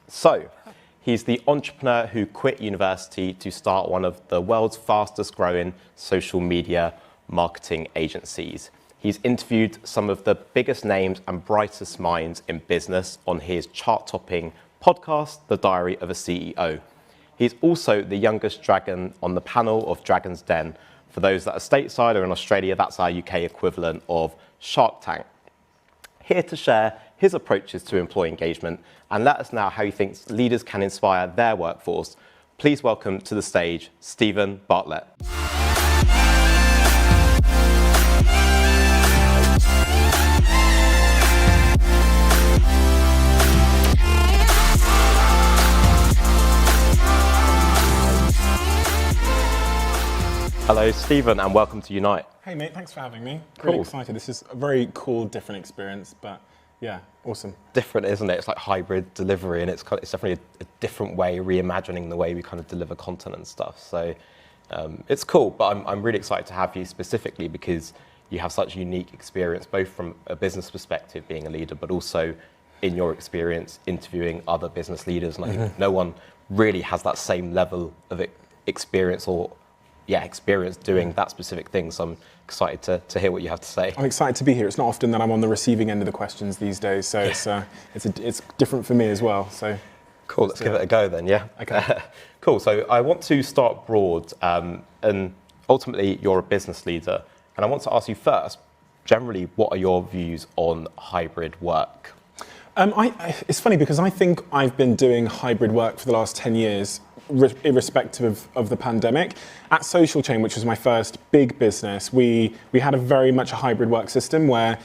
So, he's the entrepreneur who quit university to start one of the world's fastest growing social media marketing agencies. He's interviewed some of the biggest names and brightest minds in business on his chart-topping podcast, The Diary of a CEO. He's also the youngest dragon on the panel of Dragon's Den. For those that are stateside or in Australia, that's our UK equivalent of Shark Tank. Here to share his approaches to employee engagement and let us know how he thinks leaders can inspire their workforce. Please welcome to the stage, Steven Bartlett. Hello, Steven, and welcome to Unite. Hey, mate, thanks for having me. Cool. Really excited. This is a very cool, different experience, but yeah, awesome. Different, isn't it? It's like hybrid delivery, and it's definitely a different way, reimagining the way we kind of deliver content and stuff. So it's cool, but I'm really excited to have you specifically because you have such a unique experience, both from a business perspective, being a leader, but also in your experience interviewing other business leaders. And I think no one really has that same level of experience experience doing that specific thing. So I'm excited to hear what you have to say. I'm excited to be here. It's not often that I'm on the receiving end of the questions these days, so it's different for me as well. So cool. Let's give it a go then. Yeah. Okay. Cool. So I want to start broad, and ultimately you're a business leader, and I want to ask you first, generally, what are your views on hybrid work? It's funny because I think I've been doing hybrid work for the last 10 years, irrespective of the pandemic. At Social Chain, which was my first big business, we had a very much a hybrid work system where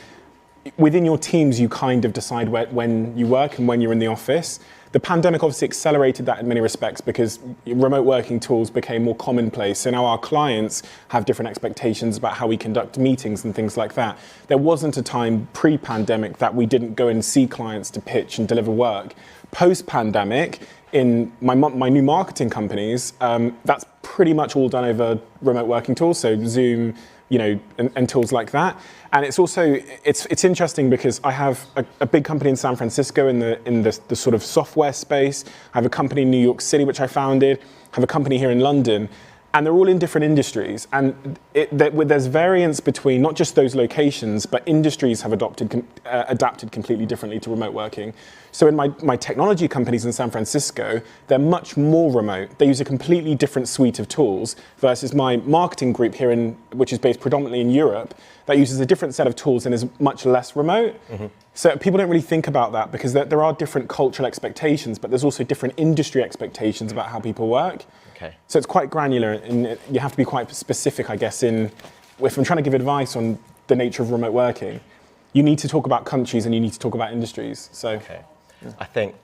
within your teams you kind of decide when you work and when you're in the office. The pandemic obviously accelerated that in many respects because remote working tools became more commonplace. So now our clients have different expectations about how we conduct meetings and things like that. There wasn't a time pre-pandemic that we didn't go and see clients to pitch and deliver work. Post-pandemic, in my new marketing companies, that's pretty much all done over remote working tools, so Zoom, and tools like that. And it's also it's interesting because I have a big company in San Francisco in the sort of software space. I have a company in New York City which I founded. I have a company here in London. And they're all in different industries. And there's variance between not just those locations, but industries have adapted completely differently to remote working. So in my technology companies in San Francisco, they're much more remote. They use a completely different suite of tools versus my marketing group here, which is based predominantly in Europe, that uses a different set of tools and is much less remote. Mm-hmm. So people don't really think about that because there are different cultural expectations, but there's also different industry expectations about how people work. Okay. So it's quite granular, and you have to be quite specific, I guess, if I'm trying to give advice on the nature of remote working, you need to talk about countries and you need to talk about industries. So, okay. Yeah. I think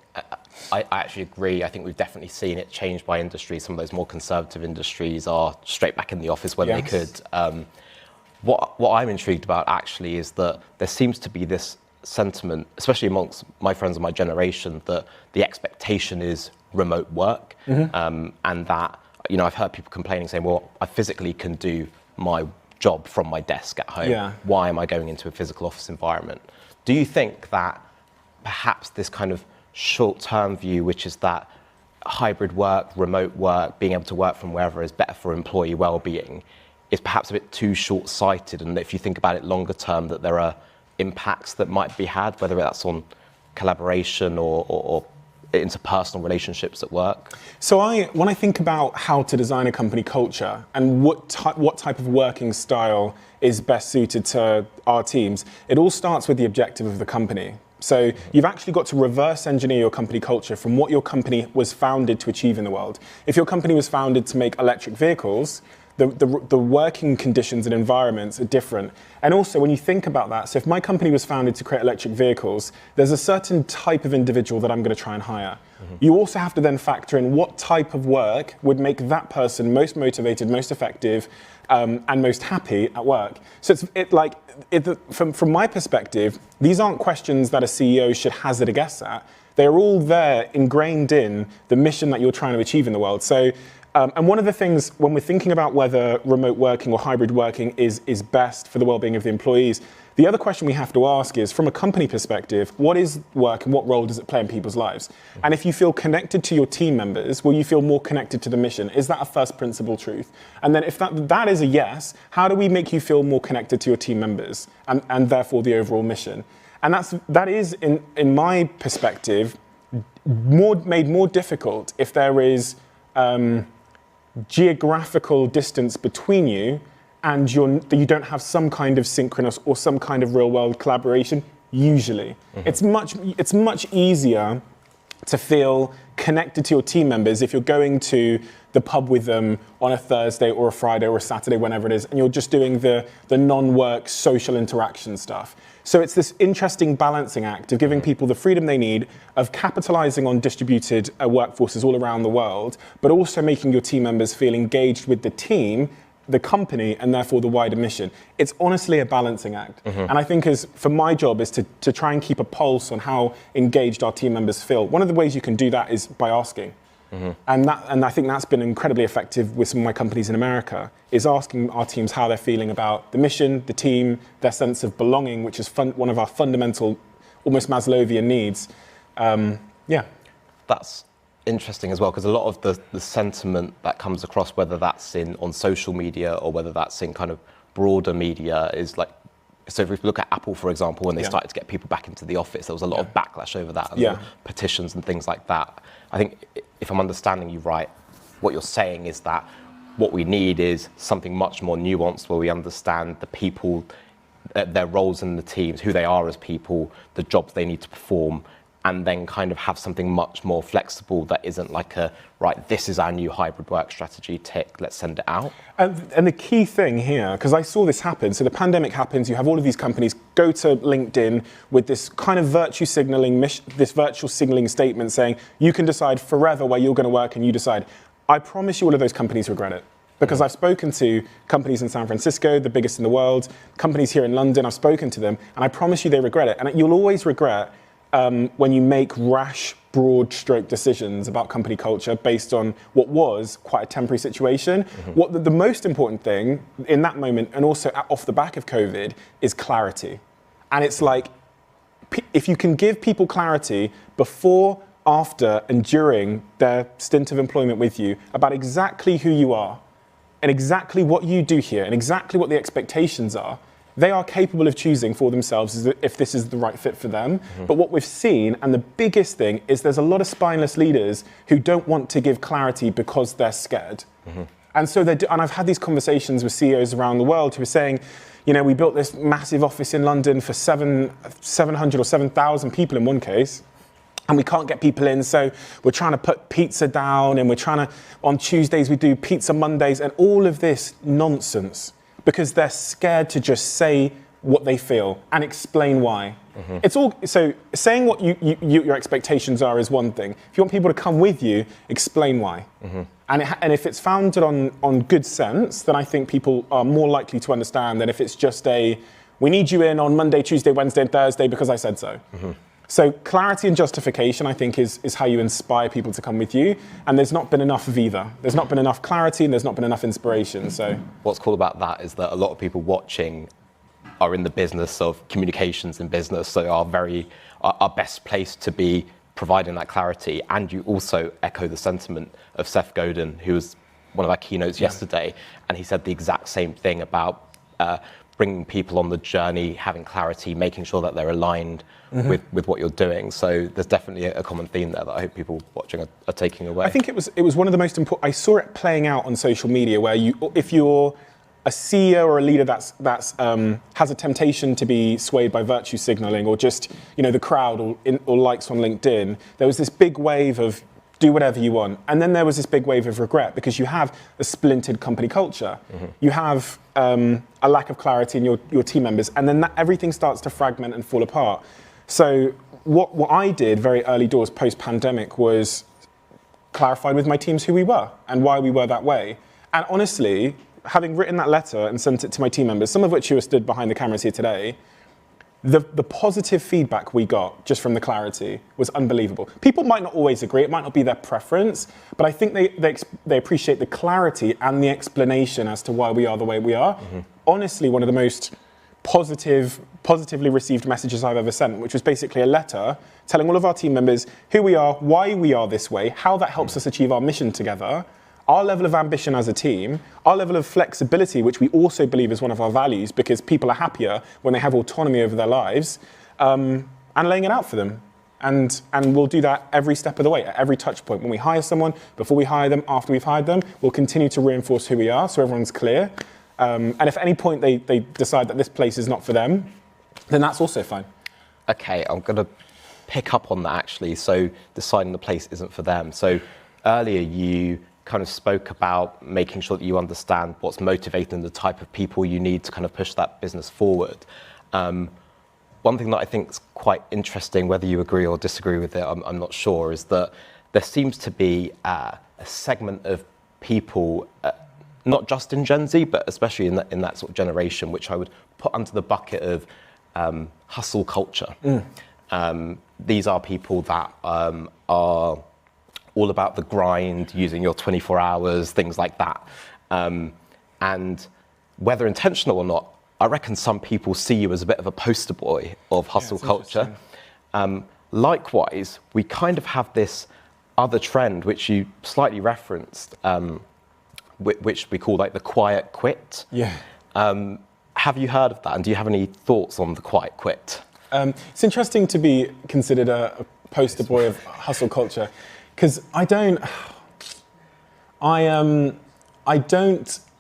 I actually agree. I think we've definitely seen it change by industry. Some of those more conservative industries are straight back in the office when they could. What I'm intrigued about actually is that there seems to be this sentiment, especially amongst my friends of my generation, that the expectation is remote work, and that I've heard people complaining, saying, "Well, I physically can do my job from my desk at home. Yeah. Why am I going into a physical office environment?" Do you think that perhaps this kind of short-term view, which is that hybrid work, remote work, being able to work from wherever is better for employee well-being, is perhaps a bit too short-sighted, and if you think about it longer term, that there are impacts that might be had, whether that's on collaboration or interpersonal relationships at work? So when I think about how to design a company culture and what type of working style is best suited to our teams, it all starts with the objective of the company. So you've actually got to reverse engineer your company culture from what your company was founded to achieve in the world. If your company was founded to make electric vehicles, the working conditions and environments are different. And also when you think about that, so if my company was founded to create electric vehicles, there's a certain type of individual that I'm going to try and hire. Mm-hmm. You also have to then factor in what type of work would make that person most motivated, most effective, and most happy at work. So from my perspective, these aren't questions that a CEO should hazard a guess at. They're all there ingrained in the mission that you're trying to achieve in the world. So And one of the things when we're thinking about whether remote working or hybrid working is best for the well-being of the employees, The other question we have to ask is, from a company perspective, what is work and what role does it play in people's lives? And if you feel connected to your team members, will you feel more connected to the mission? Is that a first principle truth? And then if that is a yes, how do we make you feel more connected to your team members and therefore the overall mission? And that is, in my perspective, made more difficult if there is geographical distance between you and you don't have some kind of synchronous or some kind of real world collaboration, usually. It's much easier to feel connected to your team members if you're going to the pub with them on a Thursday or a Friday or a Saturday, whenever it is, and you're just doing the non-work social interaction stuff. So it's this interesting balancing act of giving people the freedom they need, of capitalizing on distributed workforces all around the world, but also making your team members feel engaged with the team, the company, and therefore the wider mission. It's honestly a balancing act. And I think for my job is to try and keep a pulse on how engaged our team members feel. One of the ways you can do that is by asking. And I think that's been incredibly effective with some of my companies in America, is asking our teams how they're feeling about the mission, the team, their sense of belonging, which is one of our fundamental, almost Maslowian needs. That's interesting as well, because a lot of the sentiment that comes across, whether that's on social media or whether that's in kind of broader media, is like, so if we look at Apple, for example, when they started to get people back into the office, there was a lot of backlash over that, and there were petitions and things like that. I think, if I'm understanding you right, what you're saying is that what we need is something much more nuanced, where we understand the people, their roles in the teams, who they are as people, the jobs they need to perform, and then kind of have something much more flexible that isn't like this is our new hybrid work strategy, tick, let's send it out. And the key thing here, because I saw this happen, so the pandemic happens, you have all of these companies go to LinkedIn with this kind of virtue signaling, this virtual signaling statement saying, you can decide forever where you're going to work and you decide. I promise you all of those companies regret it. Because I've spoken to companies in San Francisco, the biggest in the world, companies here in London, I've spoken to them, and I promise you they regret it. And you'll always regret when you make rash, broad stroke decisions about company culture based on what was quite a temporary situation. What the most important thing in that moment, and also off the back of COVID, is clarity. And it's like, if you can give people clarity before, after, and during their stint of employment with you about exactly who you are, and exactly what you do here, and exactly what the expectations are, they are capable of choosing for themselves if this is the right fit for them. But what we've seen, and the biggest thing, is there's a lot of spineless leaders who don't want to give clarity because they're scared. And so and I've had these conversations with CEOs around the world who are saying, we built this massive office in London for 700 or 7,000 people in one case, and we can't get people in, so we're trying to put pizza down, and on Tuesdays we do pizza Mondays, and all of this nonsense, because they're scared to just say what they feel and explain why. It's all, so saying what your expectations are is one thing. If you want people to come with you, explain why. And if it's founded on good sense, then I think people are more likely to understand than if it's just we need you in on Monday, Tuesday, Wednesday, and Thursday because I said so. So clarity and justification, I think, is how you inspire people to come with you. And there's not been enough of either. There's not been enough clarity and there's not been enough inspiration. So what's cool about that is that a lot of people watching are in the business of communications in business, so are best placed to be providing that clarity. And you also echo the sentiment of Seth Godin, who was one of our keynotes yesterday, and he said the exact same thing about bringing people on the journey, having clarity, making sure that they're aligned with what you're doing. So there's definitely a common theme there that I hope people watching are taking away. I think it was one of the most important. I saw it playing out on social media, where if you're a CEO or a leader that's has a temptation to be swayed by virtue signaling or just the crowd or likes on LinkedIn, there was this big wave of do whatever you want. And then there was this big wave of regret because you have a splintered company culture. You have a lack of clarity in your team members, and then everything starts to fragment and fall apart. So what I did very early doors post-pandemic was clarified with my teams who we were and why we were that way. And honestly, having written that letter and sent it to my team members, some of which who are stood behind the cameras here today, the positive feedback we got just from the clarity was unbelievable. People might not always agree, it might not be their preference, but I think they appreciate the clarity and the explanation as to why we are the way we are. Honestly, one of the most positively received messages I've ever sent, which was basically a letter telling all of our team members who we are, why we are this way, how that helps us achieve our mission together, our level of ambition as a team, our level of flexibility, which we also believe is one of our values because people are happier when they have autonomy over their lives, and laying it out for them. And we'll do that every step of the way, at every touch point. When we hire someone, before we hire them, after we've hired them, we'll continue to reinforce who we are so everyone's clear. And if at any point they decide that this place is not for them, then that's also fine. Okay, I'm going to pick up on that actually. So deciding the place isn't for them. So earlier you kind of spoke about making sure that you understand what's motivating the type of people you need to kind of push that business forward. One thing that I think is quite interesting, whether you agree or disagree with it, I'm not sure, is that there seems to be a segment of people, not just in Gen Z, but especially in that sort of generation, which I would put under the bucket of hustle culture. These are people that are all about the grind, using your 24 hours, things like that. And whether intentional or not, I reckon some people see you as a bit of a poster boy of hustle culture. Likewise, we kind of have this other trend, which you slightly referenced, which we call like the quiet quit. Yeah. Have you heard of that? And do you have any thoughts on the quiet quit? It's interesting to be considered a poster boy of hustle culture, because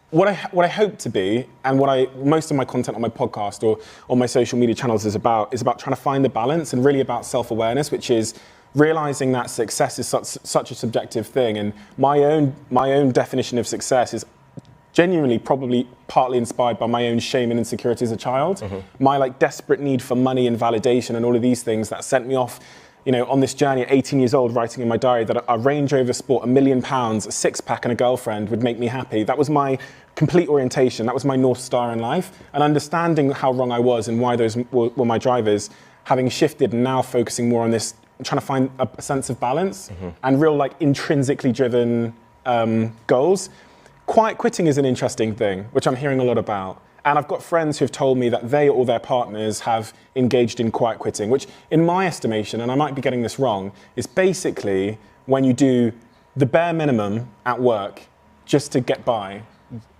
what I hope to be, and most of my content on my podcast or on my social media channels is about trying to find the balance and really about self-awareness, which is realizing that success is such a subjective thing. And my own definition of success is genuinely probably partly inspired by my own shame and insecurity as a child. My like desperate need for money and validation and all of these things that sent me off, on this journey at 18 years old, writing in my diary that a Range Rover Sport, £1 million, a six-pack and a girlfriend would make me happy. That was my complete orientation. That was my North Star in life. And understanding how wrong I was and why those were my drivers, having shifted and now focusing more on this, trying to find a sense of balance and real like intrinsically driven goals. Quiet quitting is an interesting thing, which I'm hearing a lot about. And I've got friends who've told me that they or their partners have engaged in quiet quitting, which in my estimation, and I might be getting this wrong, is basically when you do the bare minimum at work just to get by.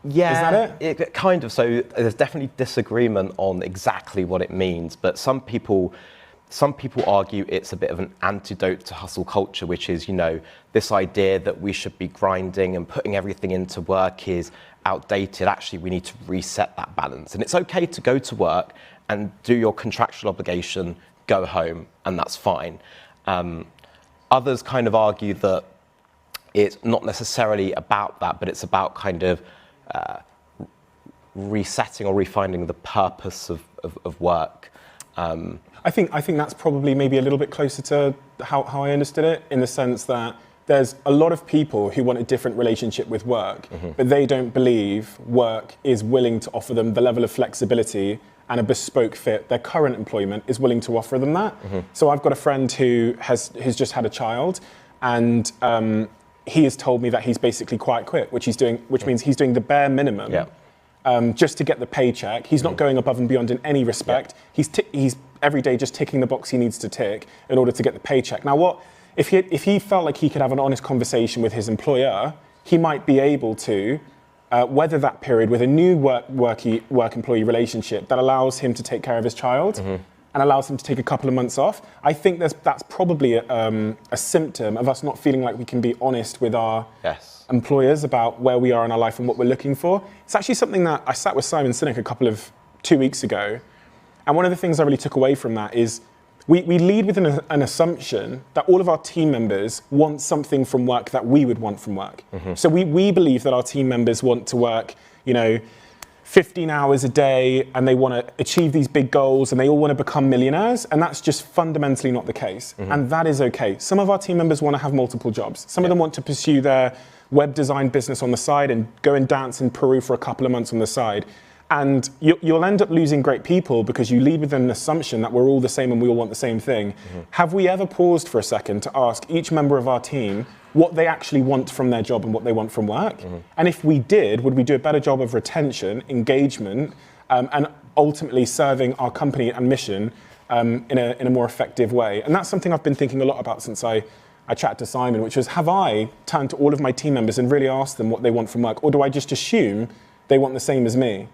Yeah, is that it kind of. So there's definitely disagreement on exactly what it means, but some people argue it's a bit of an antidote to hustle culture, which is, this idea that we should be grinding and putting everything into work is outdated. Actually, we need to reset that balance. And it's okay to go to work and do your contractual obligation, go home, and that's fine. Others kind of argue that it's not necessarily about that, but it's about kind of resetting or refining the purpose of work. I think that's probably maybe a little bit closer to how I understood it, in the sense that there's a lot of people who want a different relationship with work, but they don't believe work is willing to offer them the level of flexibility and a bespoke fit their current employment is willing to offer them that. So I've got a friend who has just had a child, and he has told me that he's basically quiet quit, which means he's doing the bare minimum. Just to get the paycheck. He's not going above and beyond in any respect. He's every day just ticking the box he needs to tick in order to get the paycheck. Now, if he felt like he could have an honest conversation with his employer, he might be able to weather that period with a new work-employee relationship that allows him to take care of his child and allows him to take a couple of months off. I think that's probably a symptom of us not feeling like we can be honest with our employers about where we are in our life and what we're looking for. It's actually something that I sat with Simon Sinek 2 weeks ago, and one of the things I really took away from that is we lead with an assumption that all of our team members want something from work that we would want from work. So we believe that our team members want to work, 15 hours a day, and they want to achieve these big goals, and they all want to become millionaires, and that's just fundamentally not the case. And that is okay. Some of our team members want to have multiple jobs. Some of them want to pursue their web design business on the side and go and dance in Peru for a couple of months on the side. And you'll end up losing great people because you lead with an assumption that we're all the same and we all want the same thing. Have we ever paused for a second to ask each member of our team what they actually want from their job and what they want from work? And if we did, would we do a better job of retention, engagement, and ultimately serving our company and mission in a more effective way. And that's something I've been thinking a lot about since I chatted to Simon, which was, have I turned to all of my team members and really asked them what they want from work, or do I just assume they want the same as me?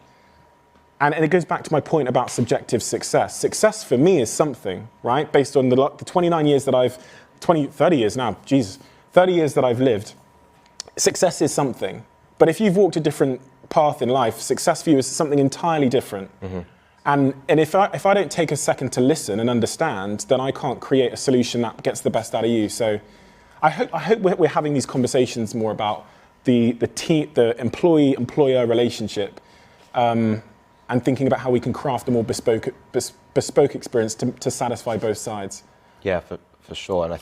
And it goes back to my point about subjective success. Success for me is something, right? Based on the 29 years that 30 years now, Jesus, 30 years that I've lived. Success is something. But if you've walked a different path in life, success for you is something entirely different. Mm-hmm. And if I don't take a second to listen and understand, then I can't create a solution that gets the best out of you. So I hope we're having these conversations more about the employee-employer relationship, and thinking about how we can craft a more bespoke experience to satisfy both sides. Yeah, for sure. And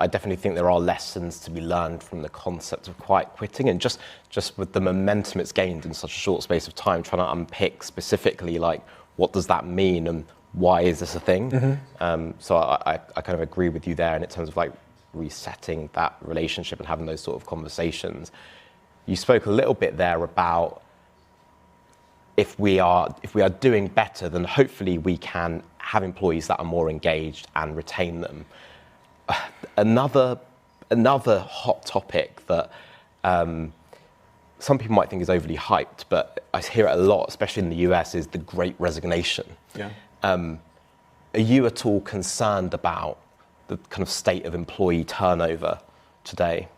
I definitely think there are lessons to be learned from the concept of quiet quitting, and just with the momentum it's gained in such a short space of time, trying to unpick specifically, like, what does that mean and why is this a thing? Mm-hmm. So I kind of agree with you there in terms of like resetting that relationship and having those sort of conversations. You spoke a little bit there about if we are doing better, then hopefully we can have employees that are more engaged and retain them. Another hot topic that some people might think is overly hyped, but I hear it a lot, especially in the US, is the Great Resignation. Yeah. Are you at all concerned about the kind of state of employee turnover today?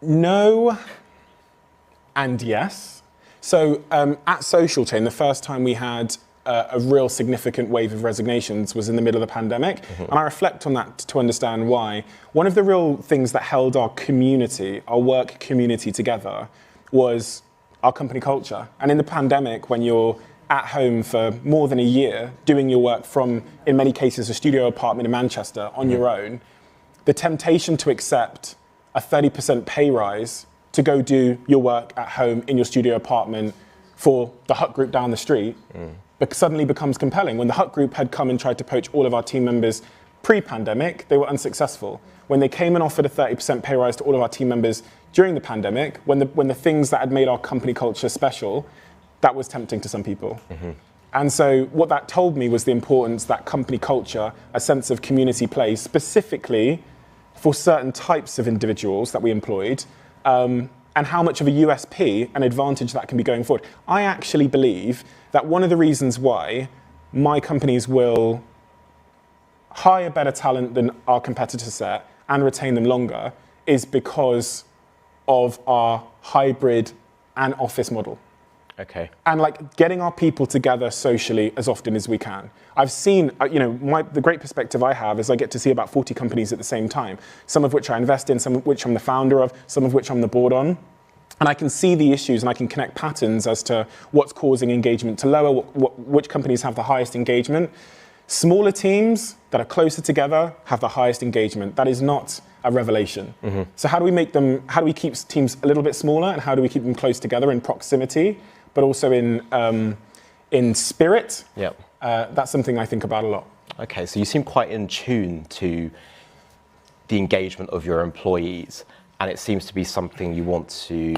No and yes. So at Social Chain, the first time we had a real significant wave of resignations was in the middle of the pandemic. Mm-hmm. And I reflect on that to understand why. One of the real things that held our community, our work community together, was our company culture. And in the pandemic, when you're at home for more than a year, doing your work from, in many cases, a studio apartment in Manchester on your own, the temptation to accept a 30% pay rise to go do your work at home in your studio apartment for the Hut Group down the street suddenly becomes compelling. When the Hut Group had come and tried to poach all of our team members pre-pandemic, they were unsuccessful. When they came and offered a 30% pay rise to all of our team members during the pandemic, when the things that had made our company culture special, that was tempting to some people. Mm-hmm. And so what that told me was the importance that company culture, a sense of community plays, specifically for certain types of individuals that we employed, and how much of a USP, an advantage that can be going forward. I actually believe that one of the reasons why my companies will hire better talent than our competitor set and retain them longer is because of our hybrid and office model. Okay. And like getting our people together socially as often as we can. I've seen, the great perspective I have is I get to see about 40 companies at the same time, some of which I invest in, some of which I'm the founder of, some of which I'm the board on. And I can see the issues and I can connect patterns as to what's causing engagement to lower, which companies have the highest engagement. Smaller teams that are closer together have the highest engagement. That is not a revelation. Mm-hmm. So how do we keep teams a little bit smaller, and how do we keep them close together in proximity, but also in spirit? Yep. That's something I think about a lot. Okay, so you seem quite in tune to the engagement of your employees, and it seems to be something you want to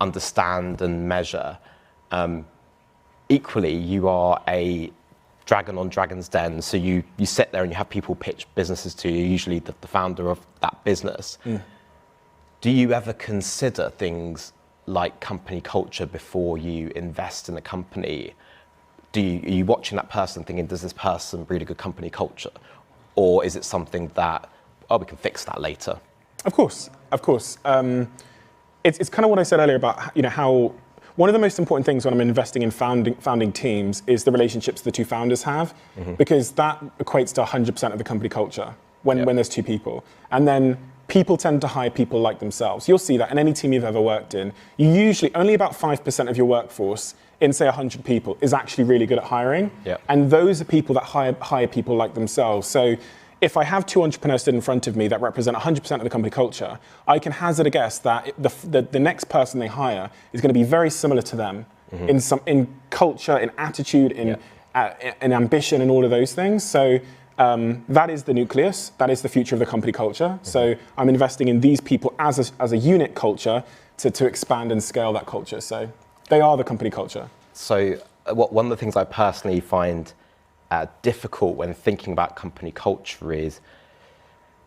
understand and measure. Equally, you are a dragon on Dragon's Den, so you sit there and you have people pitch businesses to you, usually the founder of that business. Mm. Do you ever consider things like company culture before you invest in a company? Are you watching that person thinking, does this person breed a good company culture? Or is it something that, we can fix that later? Of course. It's kind of what I said earlier about how one of the most important things when I'm investing in founding teams is the relationships the two founders have, mm-hmm. because that equates to 100% of the company culture when there's two people. And then people tend to hire people like themselves. You'll see that in any team you've ever worked in. You usually, only about 5% of your workforce in, say, 100 people is actually really good at hiring. Yep. And those are people that hire people like themselves. So if I have two entrepreneurs stood in front of me that represent 100% of the company culture, I can hazard a guess that the next person they hire is going to be very similar to them, mm-hmm. in culture, in attitude, in ambition, and all of those things. So that is the nucleus. That is the future of the company culture. Mm-hmm. So I'm investing in these people as a unit culture to expand and scale that culture. So They are the company culture. So one of the things I personally find difficult when thinking about company culture is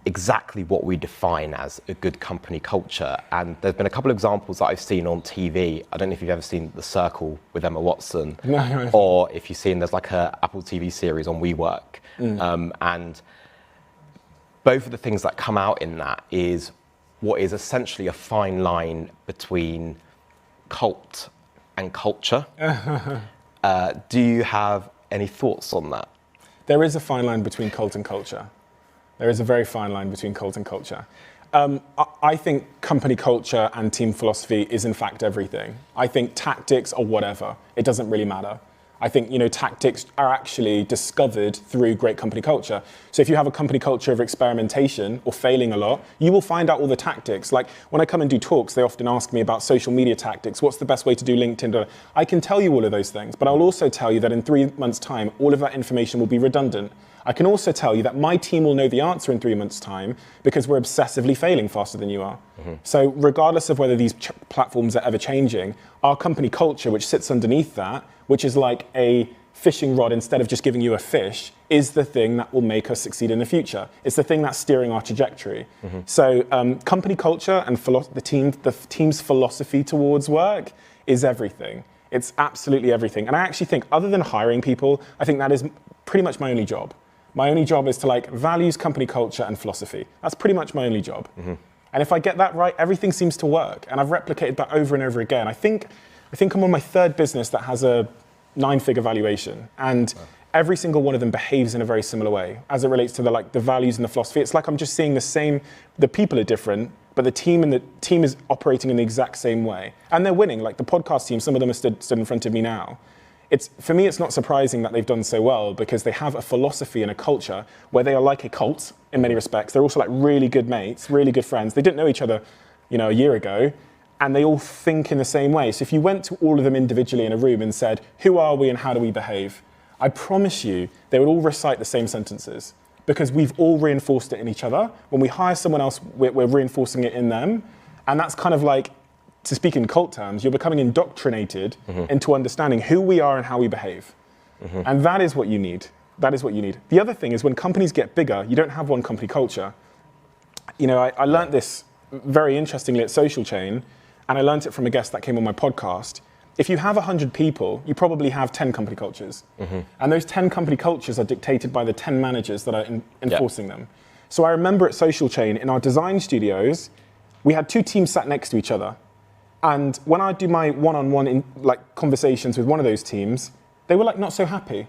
exactly what we define as a good company culture. And there's been a couple of examples that I've seen on TV. I don't know if you've ever seen The Circle with Emma Watson, No. or if you've seen, there's like a Apple TV series on WeWork. And both of the things that come out in that is what is essentially a fine line between cult and culture. Do you have any thoughts on that? There is a fine line between cult and culture. There is a very fine line between cult and culture. I think company culture and team philosophy is in fact everything. I think tactics are whatever. It doesn't really matter. I think, tactics are actually discovered through great company culture. So if you have a company culture of experimentation or failing a lot, you will find out all the tactics. Like when I come and do talks, they often ask me about social media tactics. What's the best way to do LinkedIn? I can tell you all of those things, but I'll also tell you that in 3 months' time, all of that information will be redundant. I can also tell you that my team will know the answer in 3 months' time because we're obsessively failing faster than you are. So regardless of whether these platforms are ever changing, our company culture, which sits underneath that, which is like a fishing rod instead of just giving you a fish, is the thing that will make us succeed in the future. It's the thing that's steering our trajectory. So company culture and the team's philosophy towards work is everything. It's absolutely everything. And I actually think, other than hiring people, I think that is pretty much my only job. My only job is to values, company culture, and philosophy. That's pretty much my only job. And if I get that right, everything seems to work. And I've replicated that over and over again. I think I'm on my third business that has a 9-figure valuation. And every single one of them behaves in a very similar way as it relates to the values and the philosophy. It's like I'm just seeing the people are different, but the team is operating in the exact same way. And they're winning. Like the podcast team, some of them are stood in front of me now. For me, it's not surprising that they've done so well because they have a philosophy and a culture where they are like a cult in many respects. They're also like really good mates, really good friends. They didn't know each other, a year ago, and they all think in the same way. So if you went to all of them individually in a room and said, who are we and how do we behave? I promise you, they would all recite the same sentences because we've all reinforced it in each other. When we hire someone else, we're reinforcing it in them. And that's kind of like, to speak in cult terms, you're becoming indoctrinated into understanding who we are and how we behave. And that is what you need. That is what you need. The other thing is when companies get bigger, you don't have one company culture. I learned this very interestingly at Social Chain, and I learned it from a guest that came on my podcast. If you have 100 people, you probably have 10 company cultures. And those 10 company cultures are dictated by the 10 managers that are enforcing them. So I remember at Social Chain, in our design studios, we had 2 teams sat next to each other. And when I do my one-on-one conversations with one of those teams, they were not so happy.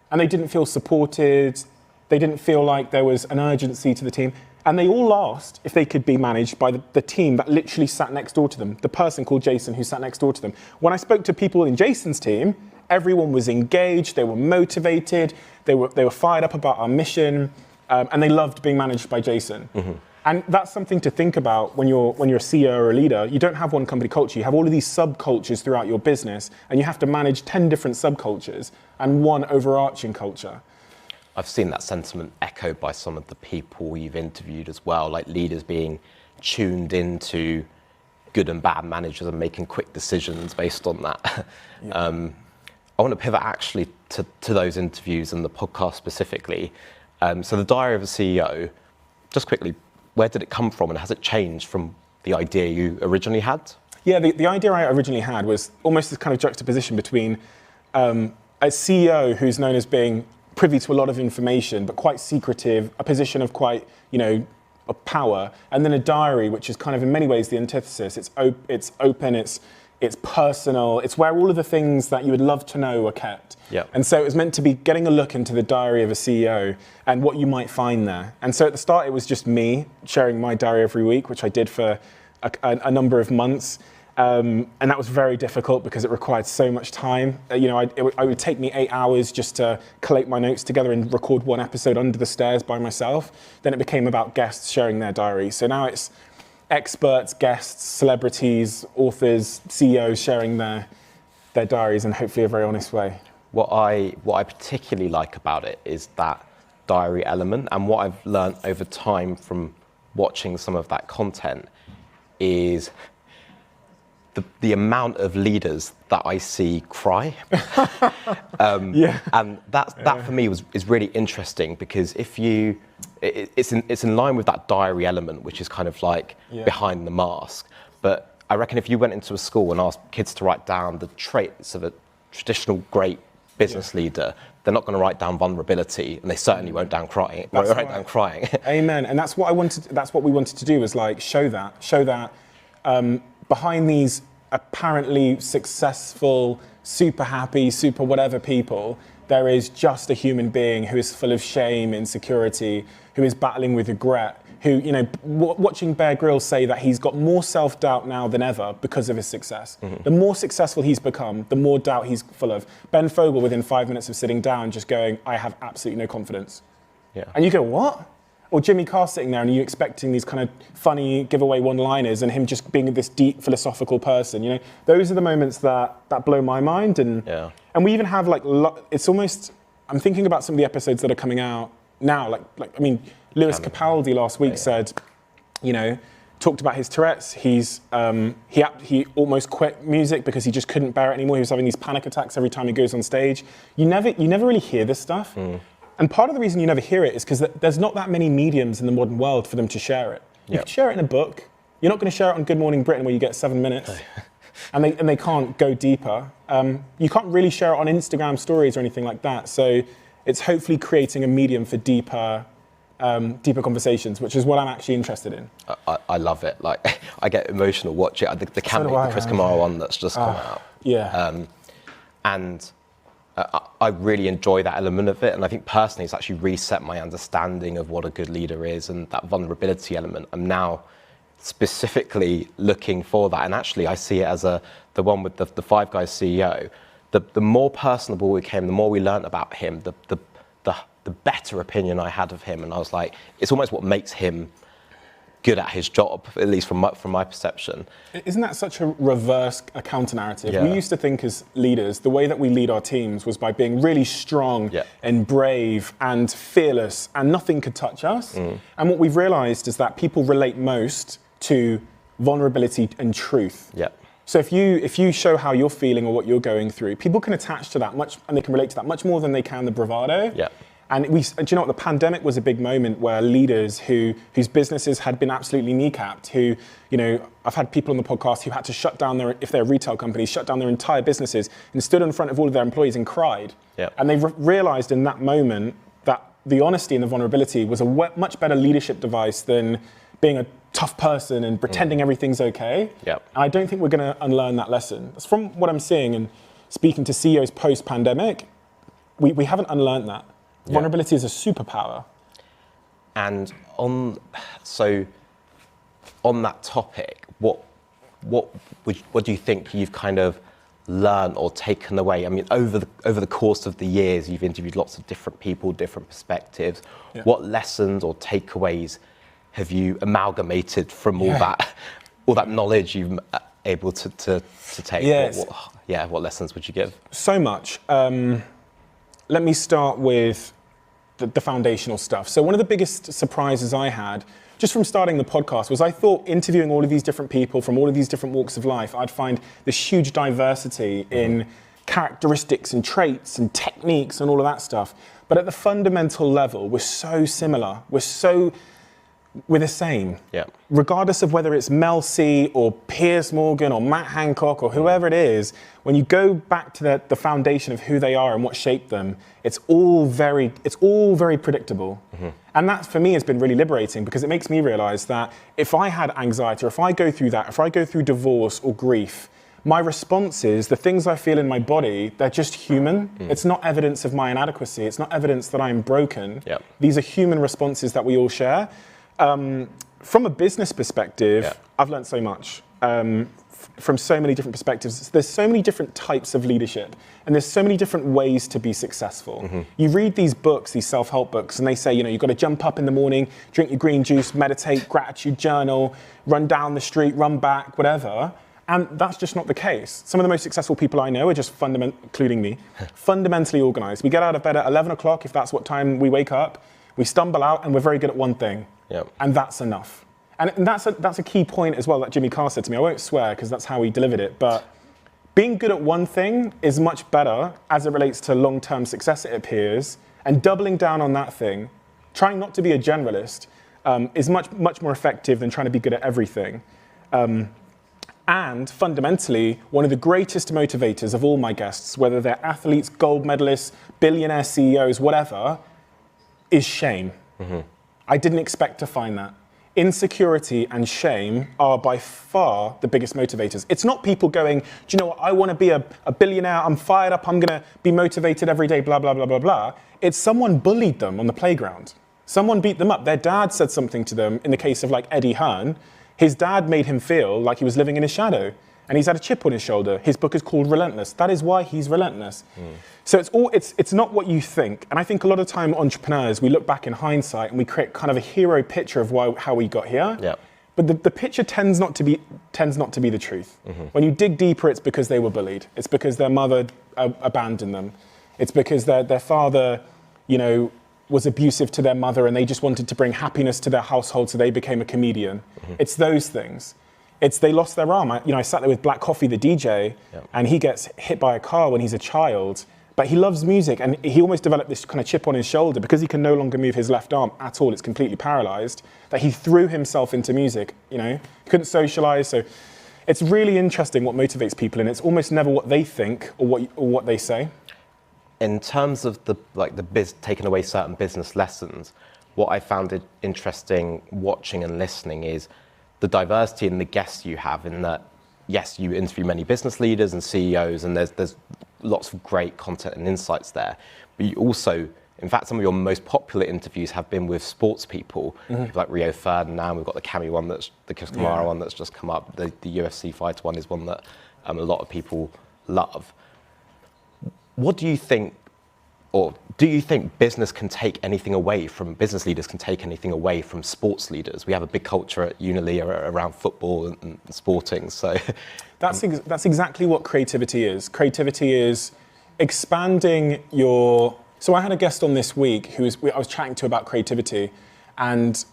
And they didn't feel supported. They didn't feel like there was an urgency to the team. And they all asked if they could be managed by the team that literally sat next door to them, the person called Jason who sat next door to them. When I spoke to people in Jason's team, everyone was engaged, they were motivated, they were fired up about our mission, and they loved being managed by Jason. And that's something to think about when you're a CEO or a leader. You don't have one company culture. You have all of these subcultures throughout your business, and you have to manage 10 different subcultures and one overarching culture. I've seen that sentiment echoed by some of the people you've interviewed as well, like leaders being tuned into good and bad managers and making quick decisions based on that. I want to pivot actually to those interviews and the podcast specifically. So the Diary of a CEO, just quickly, where did it come from and has it changed from the idea you originally had? Yeah, the idea I originally had was almost this kind of juxtaposition between a CEO who's known as being privy to a lot of information, but quite secretive, a position of quite, of power, and then a diary, which is kind of in many ways the antithesis. It's open, it's personal, it's where all of the things that you would love to know are kept. Yep. And so it was meant to be getting a look into the diary of a CEO and what you might find there. And so at the start, it was just me sharing my diary every week, which I did for a number of months. And that was very difficult because it required so much time. It would take me 8 hours just to collate my notes together and record one episode under the stairs by myself. Then it became about guests sharing their diaries. So now it's experts, guests, celebrities, authors, CEOs sharing their diaries in hopefully a very honest way. What I particularly like about it is that diary element, and what I've learned over time from watching some of that content is the amount of leaders that I see cry. And that for me is really interesting, because it's in line with that diary element, which is kind of like behind the mask. But I reckon if you went into a school and asked kids to write down the traits of a traditional great business leader, they're not going to write down vulnerability, and they certainly won't write down crying. Amen. And that's what we wanted to do, was like show that behind these apparently successful, super happy, super whatever people, there is just a human being who is full of shame, insecurity, who is battling with regret, who, you know, watching Bear Grylls say that he's got more self-doubt now than ever because of his success. The more successful he's become, the more doubt he's full of. Ben Fogle, within 5 minutes of sitting down, just going, I have absolutely no confidence. Yeah. And you go, what? Or Jimmy Carr sitting there and you expecting these kind of funny giveaway one-liners, and him just being this deep philosophical person. You know, those are the moments that blow my mind. And we even have it's almost, I'm thinking about some of the episodes that are coming out now. I mean, Lewis Capaldi last week said, you know, talked about his Tourette's. He almost quit music because he just couldn't bear it anymore. He was having these panic attacks every time he goes on stage. You never really hear this stuff. And part of the reason you never hear it is because there's not that many mediums in the modern world for them to share it. You could share it in a book. You're not going to share it on Good Morning Britain where you get 7 minutes. and they can't go deeper. You can't really share it on Instagram stories or anything like that. So it's hopefully creating a medium for deeper conversations, which is what I'm actually interested in. I love it. Like, I get emotional watching it. The Chris Kamara one that's just come out. And I really enjoy that element of it, and I think personally it's actually reset my understanding of what a good leader is, and that vulnerability element. I'm now specifically looking for that, and actually I see it as the one with the Five Guys CEO. The more personable we became, the more we learned about him, the better opinion I had of him, and I was like, it's almost what makes him good at his job, at least from my perception. Isn't that such a reverse counter-narrative? We used to think as leaders, the way that we lead our teams was by being really strong and brave and fearless, and nothing could touch us. And what we've realized is that people relate most to vulnerability and truth. So if you show how you're feeling or what you're going through, people can attach to that and they can relate to that much more than they can the bravado. And do you know what? The pandemic was a big moment where leaders whose businesses had been absolutely kneecapped, who, you know, I've had people on the podcast who had to shut down if they're retail companies, shut down their entire businesses and stood in front of all of their employees and cried. And they realized in that moment that the honesty and the vulnerability was a much better leadership device than being a tough person and pretending everything's okay. And I don't think we're going to unlearn that lesson. That's from what I'm seeing and speaking to CEOs post-pandemic. We haven't unlearned that. Vulnerability is a superpower. And on that topic, what do you think you've kind of learned or taken away? I mean, over the course of the years, you've interviewed lots of different people, different perspectives. What lessons or takeaways have you amalgamated from all that knowledge you've able to take? What lessons would you give? So much. Let me start with the foundational stuff. So one of the biggest surprises I had just from starting the podcast was I thought interviewing all of these different people from all of these different walks of life, I'd find this huge diversity in characteristics and traits and techniques and all of that stuff. But at the fundamental level, we're so similar. We're the same. Regardless of whether it's Mel C or Piers Morgan or Matt Hancock or whoever it is, when you go back to the foundation of who they are and what shaped them, it's all very predictable. And that for me has been really liberating, because it makes me realize that if I had anxiety, or if I go through that, if I go through divorce or grief, my responses, the things I feel in my body, they're just human. It's not evidence of my inadequacy. It's not evidence that I'm broken. These are human responses that we all share. From a business perspective, I've learned so much from so many different perspectives. There's so many different types of leadership, and there's so many different ways to be successful. You read these books, these self-help books, and they say, you know, you've got to jump up in the morning, drink your green juice, meditate, gratitude journal, run down the street, run back, whatever. And that's just not the case. Some of the most successful people I know are just including me, fundamentally organized. We get out of bed at 11 o'clock, if that's what time we wake up. We stumble out and we're very good at one thing. And that's enough. And that's a key point as well that Jimmy Carr said to me. I won't swear because that's how he delivered it, but being good at one thing is much better as it relates to long-term success, it appears, and doubling down on that thing, trying not to be a generalist, is much more effective than trying to be good at everything. And fundamentally, one of the greatest motivators of all my guests, whether they're athletes, gold medalists, billionaire CEOs, whatever, is shame. Mm-hmm. I didn't expect to find that. Insecurity and shame are by far the biggest motivators. It's not people going, do you know what, I want to be a billionaire, I'm fired up, I'm going to be motivated every day, blah, blah, blah, blah, blah. It's someone bullied them on the playground. Someone beat them up. Their dad said something to them. In the case of like Eddie Hearn, his dad made him feel like he was living in his shadow, and he's had a chip on his shoulder. His book is called Relentless. That is why he's relentless. So it's not what you think. And I think a lot of time entrepreneurs, we look back in hindsight and we create kind of a hero picture of how we got here. Yep. But the picture tends not to be the truth. Mm-hmm. When you dig deeper, it's because they were bullied. It's because their mother abandoned them. It's because their father, was abusive to their mother and they just wanted to bring happiness to their household, so they became a comedian. Mm-hmm. It's those things. It's they lost their arm. I sat there with Black Coffee, the DJ, and he gets hit by a car when he's a child, but he loves music, and he almost developed this kind of chip on his shoulder because he can no longer move his left arm at all. It's completely paralyzed, that he threw himself into music, He couldn't socialize. So it's really interesting what motivates people, and it's almost never what they think or what they say. In terms of taking away certain business lessons, what I found it interesting watching and listening is the diversity in the guests you have, in that, yes, you interview many business leaders and CEOs, and there's lots of great content and insights there. But you also, in fact, some of your most popular interviews have been with sports people, like Rio Ferdinand. We've got the Cami one, the Chris Kamara one that's just come up. The UFC fighter one is one that a lot of people love. What do you think, or do you think business leaders can take anything away from sports leaders? We have a big culture at Unilever around football and sporting, so. That's exactly what creativity is. Creativity is expanding your. So I had a guest on this week I was chatting to about creativity, and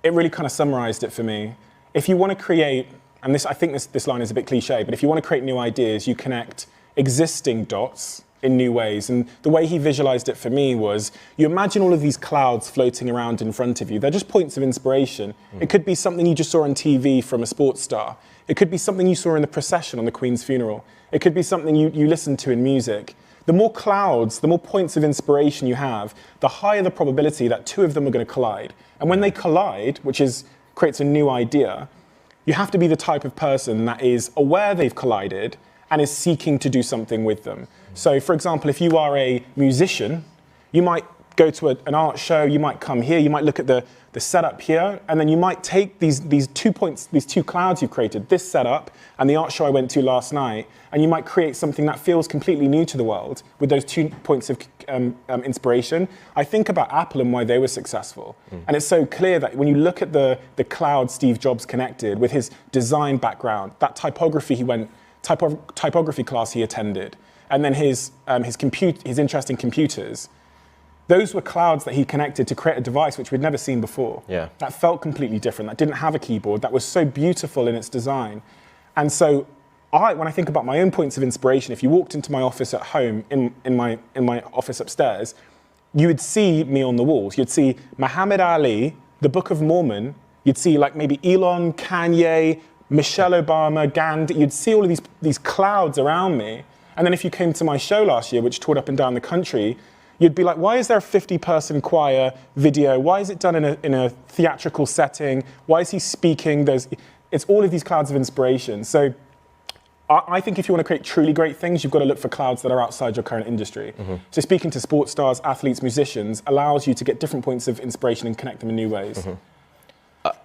it really kind of summarized it for me. If you want to create, and I think this line is a bit cliche, but if you want to create new ideas, you connect existing dots in new ways. And the way he visualized it for me was, you imagine all of these clouds floating around in front of you. They're just points of inspiration. It could be something you just saw on TV from a sports star. It could be something you saw in the procession on the Queen's funeral. It could be something you listened to in music. The more clouds, the more points of inspiration you have, the higher the probability that two of them are going to collide. And when they collide, which creates a new idea, you have to be the type of person that is aware they've collided and is seeking to do something with them. So, for example, if you are a musician, you might go to an art show, you might come here, you might look at the setup here, and then you might take these 2 points, these two clouds you've created, this setup and the art show I went to last night, and you might create something that feels completely new to the world with those 2 points of inspiration. I think about Apple and why they were successful. And it's so clear that when you look at the cloud Steve Jobs connected with his design background, that typography class he attended, and then his interest in computers, those were clouds that he connected to create a device which we'd never seen before. Yeah. That felt completely different, that didn't have a keyboard, that was so beautiful in its design. And so when I think about my own points of inspiration, if you walked into my office at home, in my office upstairs, you would see me on the walls. You'd see Muhammad Ali, the Book of Mormon, you'd see like maybe Elon, Kanye, Michelle Obama, Gandhi. You'd see all of these clouds around me. And then if you came to my show last year, which toured up and down the country, you'd be like, why is there a 50-person choir video? Why is it done in a theatrical setting? Why is he speaking? It's all of these clouds of inspiration. So I think if you want to create truly great things, you've got to look for clouds that are outside your current industry. So speaking to sports stars, athletes, musicians allows you to get different points of inspiration and connect them in new ways.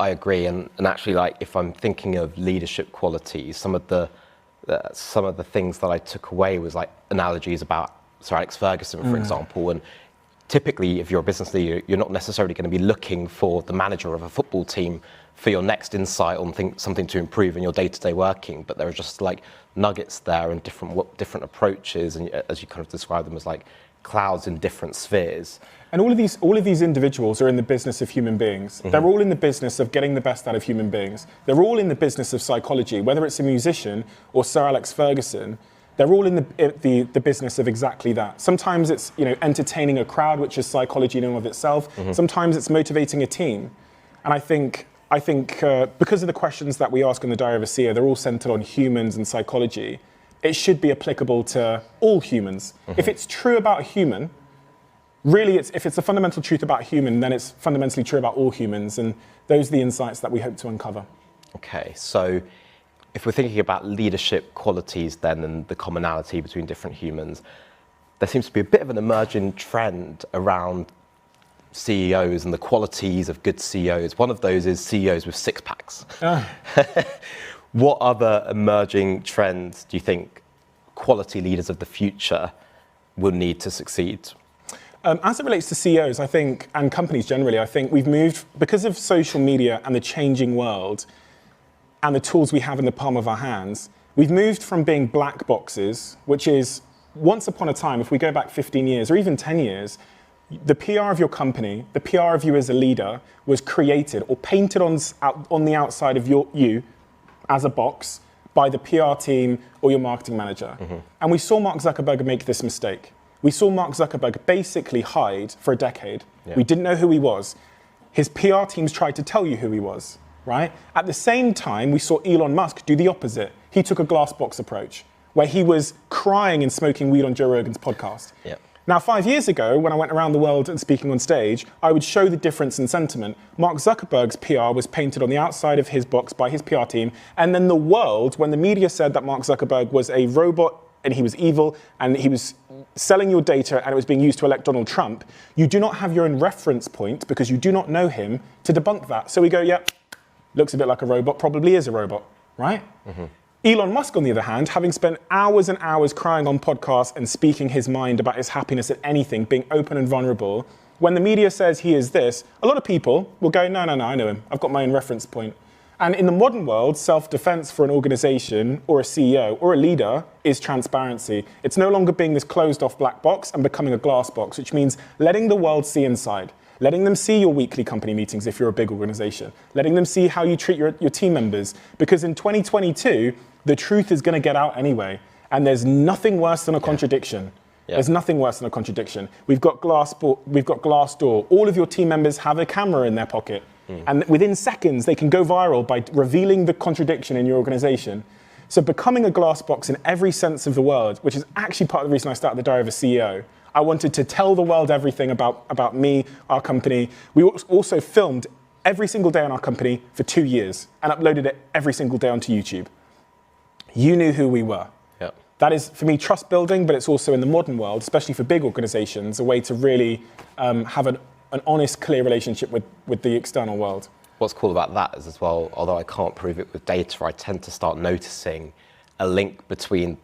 I agree, and actually, like, if I'm thinking of leadership qualities, some of the things that I took away was like analogies about Sir Alex Ferguson, for example. And typically, if you're a business leader, you're not necessarily going to be looking for the manager of a football team for your next insight on something to improve in your day-to-day working. But there are just like nuggets there and different approaches, and as you kind of describe them as like clouds in different spheres. And all of these individuals are in the business of human beings. They're all in the business of getting the best out of human beings. They're all in the business of psychology, whether it's a musician or Sir Alex Ferguson. They're all in the business of exactly that. Sometimes it's entertaining a crowd, which is psychology in and of itself. Sometimes it's motivating a team. And I think because of the questions that we ask in the Diary of a CEO, they're all centered on humans and psychology. It should be applicable to all humans. If it's true about a human, really, if it's a fundamental truth about a human, then it's fundamentally true about all humans. And those are the insights that we hope to uncover. Okay, so if we're thinking about leadership qualities then and the commonality between different humans, there seems to be a bit of an emerging trend around CEOs and the qualities of good CEOs. One of those is CEOs with six packs. What other emerging trends do you think quality leaders of the future will need to succeed? As it relates to CEOs, I think, and companies generally, I think we've moved, because of social media and the changing world and the tools we have in the palm of our hands, we've moved from being black boxes, which is once upon a time, if we go back 15 years or even 10 years, the PR of your company, the PR of you as a leader was created or painted on the outside of you as a box by the PR team or your marketing manager. And we saw Mark Zuckerberg make this mistake. We saw Mark Zuckerberg basically hide for a decade. We didn't know who he was. His PR teams tried to tell you who he was, right? At the same time, we saw Elon Musk do the opposite. He took a glass box approach, where he was crying and smoking weed on Joe Rogan's podcast. Now, 5 years ago, when I went around the world and speaking on stage, I would show the difference in sentiment. Mark Zuckerberg's PR was painted on the outside of his box by his PR team. And then the world, when the media said that Mark Zuckerberg was a robot and he was evil and he was selling your data and it was being used to elect Donald Trump, you do not have your own reference point because you do not know him to debunk that. So we go, yeah, looks a bit like a robot, probably is a robot, right? Elon Musk, on the other hand, having spent hours and hours crying on podcasts and speaking his mind about his happiness at anything, being open and vulnerable, when the media says he is this, a lot of people will go, no, I know him. I've got my own reference point. And in the modern world, self-defense for an organization or a CEO or a leader is transparency. It's no longer being this closed-off black box and becoming a glass box, which means letting the world see inside. Letting them see your weekly company meetings if you're a big organization. Letting them see how you treat your team members. Because in 2022, the truth is going to get out anyway. And there's nothing worse than a contradiction. There's nothing worse than a contradiction. We've got Glassdoor. All of your team members have a camera in their pocket. And within seconds, they can go viral by revealing the contradiction in your organization. So becoming a glass box in every sense of the word, which is actually part of the reason I started the Diary of a CEO. I wanted to tell the world everything about me, our company. We also filmed every single day on our company for 2 years and uploaded it every single day onto YouTube. You knew who we were. That is, for me, trust building, but it's also in the modern world, especially for big organizations, a way to really have an honest, clear relationship with the external world. What's cool about that is as well, although I can't prove it with data, I tend to start noticing a link between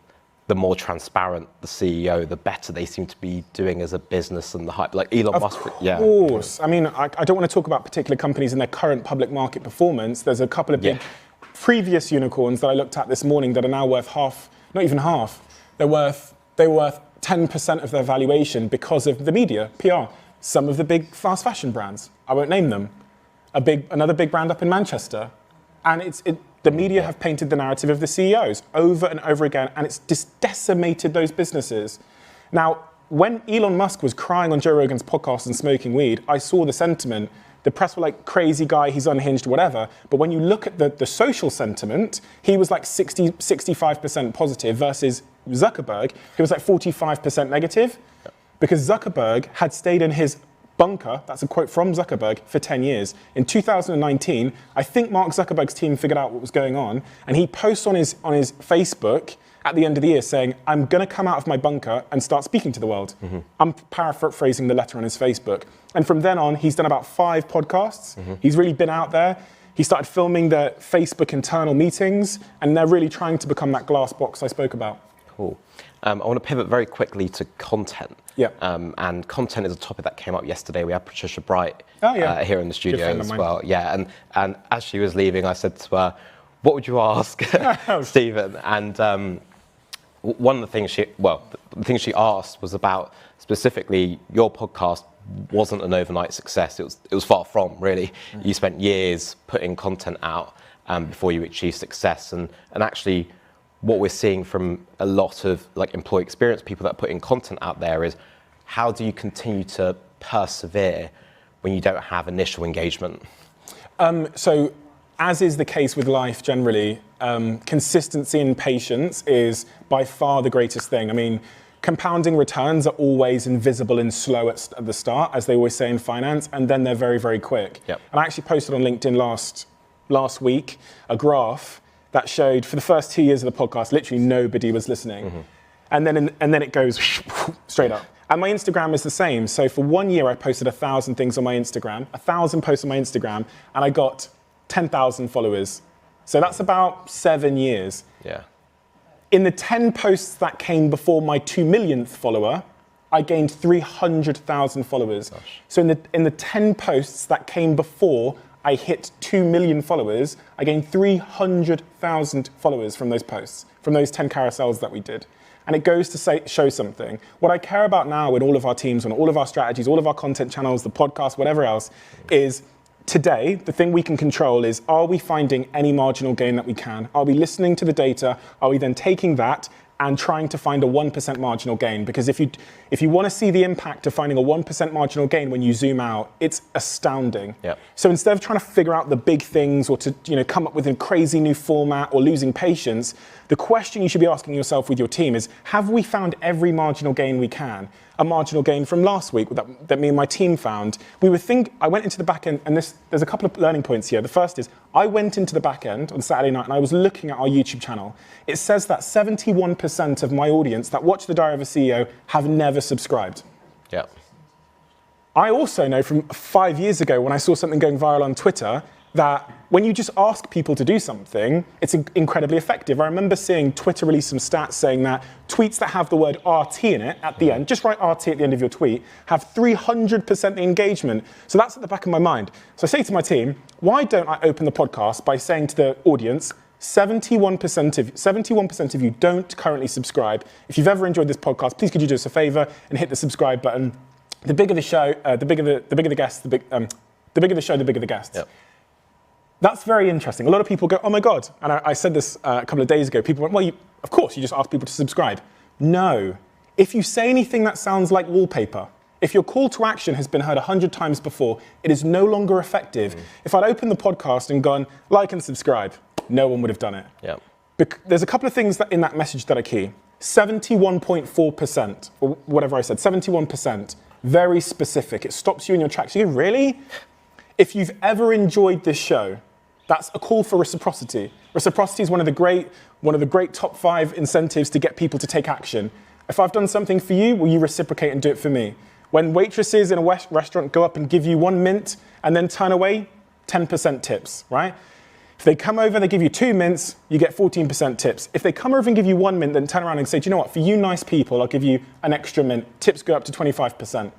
the more transparent the CEO, the better they seem to be doing as a business and the hype. Like Elon Musk. Of course. I mean, I don't want to talk about particular companies and their current public market performance. There's a couple of big previous unicorns that I looked at this morning that are now worth half, not even half. They're worth 10% of their valuation because of the media, PR. Some of the big fast fashion brands, I won't name them. Another big brand up in Manchester. And the media have painted the narrative of the CEOs over and over again, and it's just decimated those businesses. Now, when Elon Musk was crying on Joe Rogan's podcast and smoking weed, I saw the sentiment. The press were like, crazy guy, he's unhinged, whatever. But when you look at the social sentiment, he was like 65% positive versus Zuckerberg, who was like 45% negative. Because Zuckerberg had stayed in his bunker, that's a quote from Zuckerberg, for 10 years. In 2019, I think Mark Zuckerberg's team figured out what was going on, and he posts on his Facebook at the end of the year saying, I'm going to come out of my bunker and start speaking to the world. I'm paraphrasing the letter on his Facebook. And from then on, he's done about 5 podcasts. He's really been out there. He started filming the Facebook internal meetings, and they're really trying to become that glass box I spoke about. Cool. I want to pivot very quickly to content. And content is a topic that came up yesterday. We had Patricia Bright here in the studio as well. And as she was leaving, I said to her, what would you ask Steven? And one of the things the thing she asked was about specifically your podcast wasn't an overnight success. It was far from, really. Mm-hmm. You spent years putting content out before you achieved success. And actually, what we're seeing from a lot of like employee experience people that are putting content out there is, how do you continue to persevere when you don't have initial engagement? So, as is the case with life generally, consistency and patience is by far the greatest thing. I mean, compounding returns are always invisible and slow at the start, as they always say in finance, and then they're very, very quick. Yep. And I actually posted on LinkedIn last week a graph that showed for the first 2 years of the podcast, literally nobody was listening. Mm-hmm. And then it goes straight up. And my Instagram is the same. So for 1 year, I posted 1,000 things on my Instagram, 1,000 posts on my Instagram, and I got 10,000 followers. So that's about 7 years. Yeah. In the 10 posts that came before my 2 millionth follower, I gained 300,000 followers. Gosh. So in the 10 posts that came before I hit 2 million followers, I gained 300,000 followers from those posts, from those 10 carousels that we did. And it goes to show something. What I care about now in all of our teams, on all of our strategies, all of our content channels, the podcast, whatever else, is today, the thing we can control is, are we finding any marginal gain that we can? Are we listening to the data? Are we then taking that and trying to find a 1% marginal gain? Because if you want to see the impact of finding a 1% marginal gain when you zoom out, it's astounding. Yep. So instead of trying to figure out the big things or to come up with a crazy new format or losing patience, the question you should be asking yourself with your team is, have we found every marginal gain we can? A marginal gain from last week that me and my team found. I went into the back end, and there's a couple of learning points here. The first is, I went into the back end on Saturday night and I was looking at our YouTube channel. It says that 71% of my audience that watch The Diary of a CEO have never subscribed. Yeah. I also know from 5 years ago when I saw something going viral on Twitter that when you just ask people to do something, it's incredibly effective. I remember seeing Twitter release some stats saying that tweets that have the word RT in it at the end, just write RT at the end of your tweet, have 300% engagement. So that's at the back of my mind. So I say to my team, why don't I open the podcast by saying to the audience, 71% of you don't currently subscribe. If you've ever enjoyed this podcast, please could you do us a favor and hit the subscribe button. The bigger the show, the bigger the guests, the bigger the show, the bigger the guests. Yep. That's very interesting. A lot of people go, oh my God. And I said this a couple of days ago. People went, well, of course, you just ask people to subscribe. No. If you say anything that sounds like wallpaper, if your call to action has been heard 100 times before, it is no longer effective. If I'd opened the podcast and gone, like and subscribe, no one would have done it. Yep. There's a couple of things in that message that are key. 71.4%, or whatever I said, 71%, very specific. It stops you in your tracks. You go, really? If you've ever enjoyed this show, that's a call for reciprocity. Reciprocity is one of the great top 5 incentives to get people to take action. If I've done something for you, will you reciprocate and do it for me? When waitresses in a restaurant go up and give you 1 mint and then turn away, 10% tips, right? If they come over, they give you 2 mints, you get 14% tips. If they come over and give you 1 mint, then turn around and say, do you know what, for you nice people, I'll give you an extra mint. Tips go up to 25%.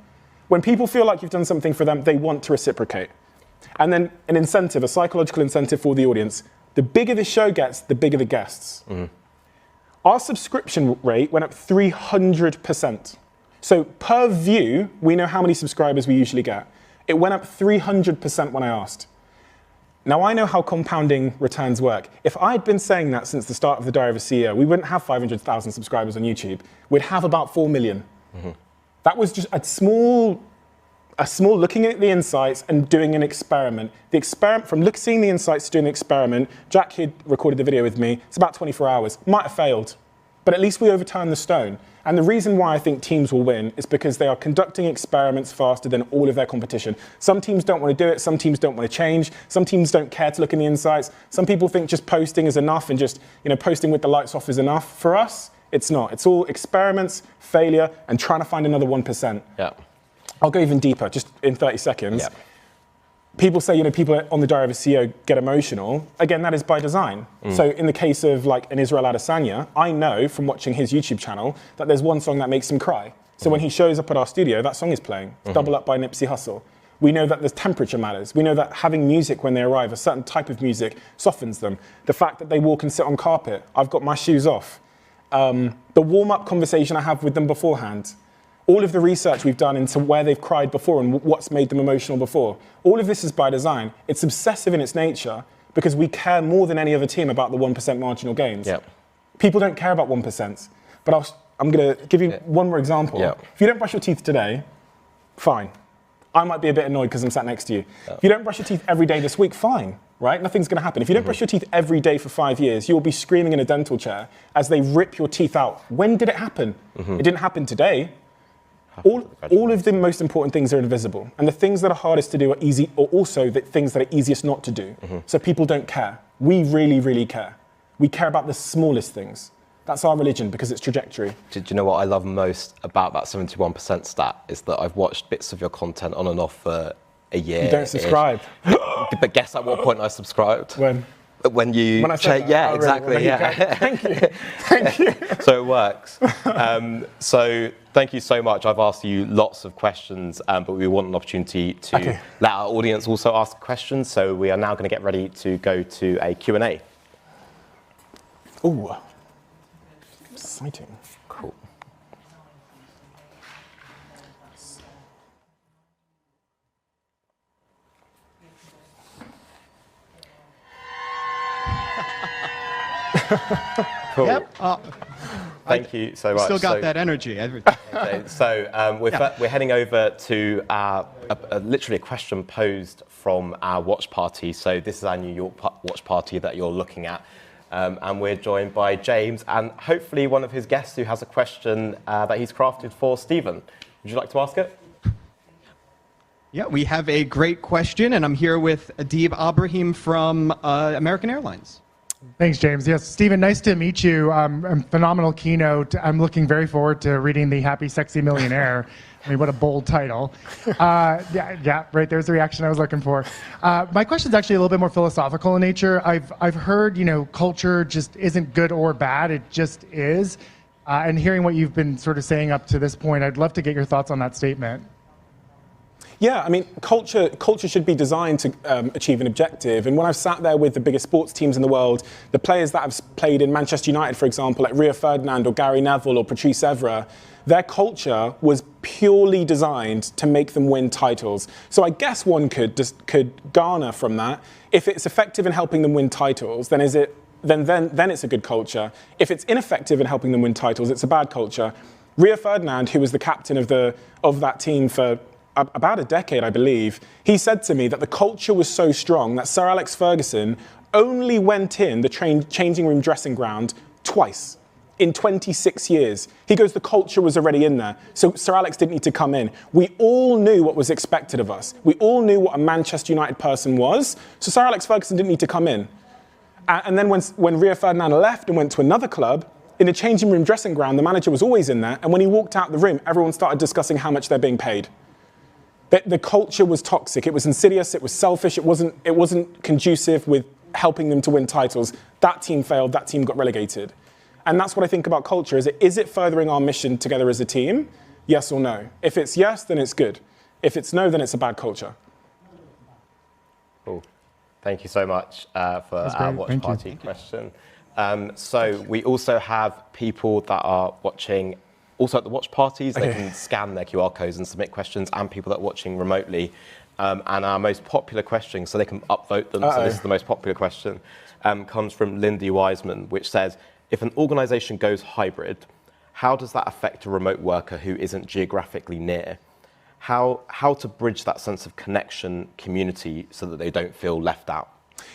When people feel like you've done something for them, they want to reciprocate. And then an incentive, a psychological incentive for the audience. The bigger the show gets, the bigger the guests. Mm-hmm. Our subscription rate went up 300%. So per view, we know how many subscribers we usually get. It went up 300% when I asked. Now I know how compounding returns work. If I'd been saying that since the start of The Diary of a CEO, we wouldn't have 500,000 subscribers on YouTube. We'd have about 4 million. Mm-hmm. That was just a small looking at the insights and doing an experiment. The experiment, from seeing the insights to doing the experiment, Jack had recorded the video with me. It's about 24 hours. Might have failed, but at least we overturned the stone. And the reason why I think teams will win is because they are conducting experiments faster than all of their competition. Some teams don't want to do it. Some teams don't want to change. Some teams don't care to look in the insights. Some people think just posting is enough and just posting with the lights off is enough. For us, it's not. It's all experiments, failure, and trying to find another 1%. Yeah. I'll go even deeper, just in 30 seconds. Yeah. People say, people on The Diary of a CEO get emotional. Again, that is by design. So in the case of like an Israel Adesanya, I know from watching his YouTube channel that there's one song that makes him cry. So when he shows up at our studio, that song is playing. It's Double Up by Nipsey Hussle. We know that the temperature matters. We know that having music when they arrive, a certain type of music, softens them. The fact that they walk and sit on carpet, I've got my shoes off. the warm-up conversation I have with them beforehand, all of the research we've done into where they've cried before and what's made them emotional before, all of this is by design. It's obsessive in its nature because we care more than any other team about the 1% marginal gains. Yep. People don't care about 1%, but I'm going to give you one more example. Yep. If you don't brush your teeth today, fine. I might be a bit annoyed because I'm sat next to you. If you don't brush your teeth every day this week, fine, right? Nothing's going to happen. If you don't brush your teeth every day for 5 years, you'll be screaming in a dental chair as they rip your teeth out. When did it happen? It didn't happen today. All of the most important things are invisible. And the things that are hardest to do are easy, or also the things that are easiest not to do. So people don't care. We really, really care. We care about the smallest things. That's our religion because it's trajectory. Do you know what I love most about that 71% stat is that I've watched bits of your content on and off for a year. You don't subscribe. But guess at what point I subscribed? When I said that? Yeah, oh, exactly. Really? Yeah. Thank you. Thank you. So it works. So thank you so much. I've asked you lots of questions, but we want an opportunity to let our audience also ask questions. So we are now going to get ready to go to a Q&A. Ooh, exciting. Cool. Cool. Yep. Thank you so much. Still got that energy. Okay, so we're heading over to literally a question posed from our watch party. So this is our New York watch party that you're looking at. And we're joined by James and hopefully one of his guests who has a question that he's crafted for Steven. Would you like to ask it? Yeah, we have a great question, and I'm here with Adib Ibrahim from American Airlines. Thanks, James. Yes, Steven, nice to meet you. Phenomenal keynote. I'm looking very forward to reading The Happy, Sexy Millionaire. I mean, what a bold title. Yeah, right, there's the reaction I was looking for. My question is actually a little bit more philosophical in nature. I've heard, culture just isn't good or bad, it just is. And hearing what you've been sort of saying up to this point, I'd love to get your thoughts on that statement. Yeah, I mean, culture should be designed to achieve an objective. And when I've sat there with the biggest sports teams in the world, the players that have played in Manchester United, for example, like Rio Ferdinand or Gary Neville or Patrice Evra, their culture was purely designed to make them win titles. So I guess one could garner from that. If it's effective in helping them win titles, then then it's a good culture. If it's ineffective in helping them win titles, it's a bad culture. Rio Ferdinand, who was the captain of that team for about a decade, I believe, he said to me that the culture was so strong that Sir Alex Ferguson only went in the changing room dressing ground twice in 26 years. He goes, the culture was already in there. So Sir Alex didn't need to come in. We all knew what was expected of us. We all knew what a Manchester United person was. So Sir Alex Ferguson didn't need to come in. And then when Rio Ferdinand left and went to another club, in the changing room dressing ground, the manager was always in there. And when he walked out the room, everyone started discussing how much they're being paid. The culture was toxic. It was insidious. It was selfish. It wasn't conducive with helping them to win titles. That team failed. That team got relegated. And that's what I think about culture. Is it furthering our mission together as a team? Yes or no? If it's yes, then it's good. If it's no, then it's a bad culture. Cool. Thank you so much for our watch party question. So we also have people that are watching also at the watch parties. They can scan their QR codes and submit questions, and people that are watching remotely. And our most popular question, so they can upvote them, so this is the most popular question, comes from Lindy Wiseman, which says, if an organization goes hybrid, how does that affect a remote worker who isn't geographically near? How to bridge that sense of connection, community, so that they don't feel left out?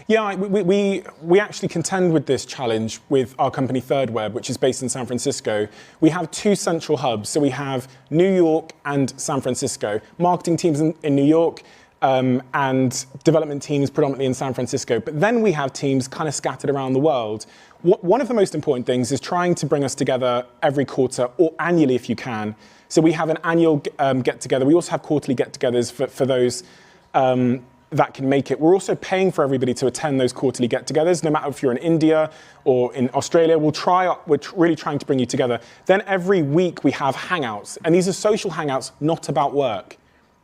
Yeah, we actually contend with this challenge with our company ThirdWeb, which is based in San Francisco. We have two central hubs. So we have New York and San Francisco. Marketing teams in New York and development teams predominantly in San Francisco. But then we have teams kind of scattered around the world. One of the most important things is trying to bring us together every quarter or annually if you can. So we have an annual get-together. We also have quarterly get-togethers for those that can make it. We're also paying for everybody to attend those quarterly get-togethers, no matter if you're in India or in Australia. We're really trying to bring you together. Then every week we have hangouts, and these are social hangouts, not about work,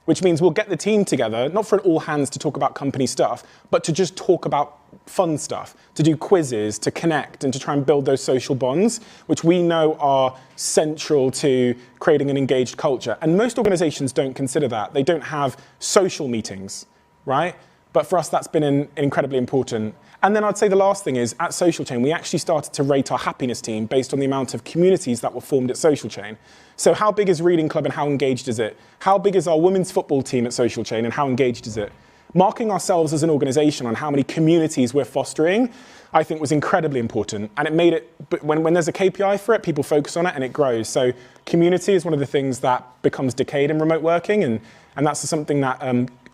which means we'll get the team together, not for an all hands to talk about company stuff, but to just talk about fun stuff, to do quizzes, to connect, and to try and build those social bonds, which we know are central to creating an engaged culture. And most organizations don't consider that. They don't have social meetings, right? But for us, that's been incredibly important. And then I'd say the last thing is, at Social Chain, we actually started to rate our happiness team based on the amount of communities that were formed at Social Chain. So how big is Reading Club and how engaged is it? How big is our women's football team at Social Chain and how engaged is it? Marking ourselves as an organization on how many communities we're fostering, I think was incredibly important. And it made it, but when there's a KPI for it, people focus on it and it grows. So community is one of the things that becomes decayed in remote working, and that's something that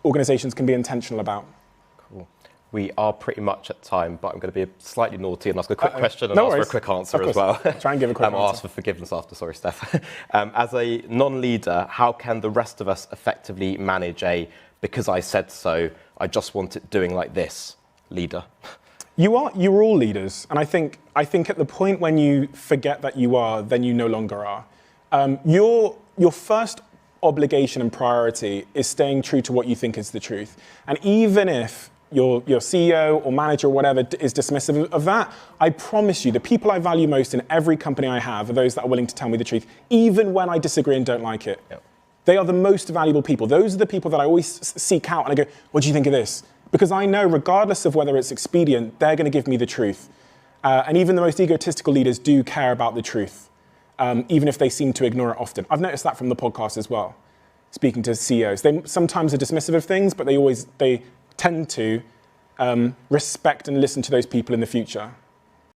organizations can be intentional about. Cool. We are pretty much at time, but I'm going to be slightly naughty and ask a quick question and ask for a quick answer as well. Try and give a quick answer. I'll ask for forgiveness after, sorry, Steph. As a non-leader, how can the rest of us effectively manage a because I said so, I just want it doing like this leader? You're all leaders, and I think at the point when you forget that you are, then you no longer are. Your first obligation and priority is staying true to what you think is the truth. And even if your CEO or manager or whatever is dismissive of that, I promise you, the people I value most in every company I have are those that are willing to tell me the truth, even when I disagree and don't like it. Yep. They are the most valuable people. Those are the people that I always seek out and I go, what do you think of this? Because I know, regardless of whether it's expedient, they're going to give me the truth. And even the most egotistical leaders do care about the truth, even if they seem to ignore it often. I've noticed that from the podcast as well, speaking to CEOs. They sometimes are dismissive of things, but they tend to respect and listen to those people in the future.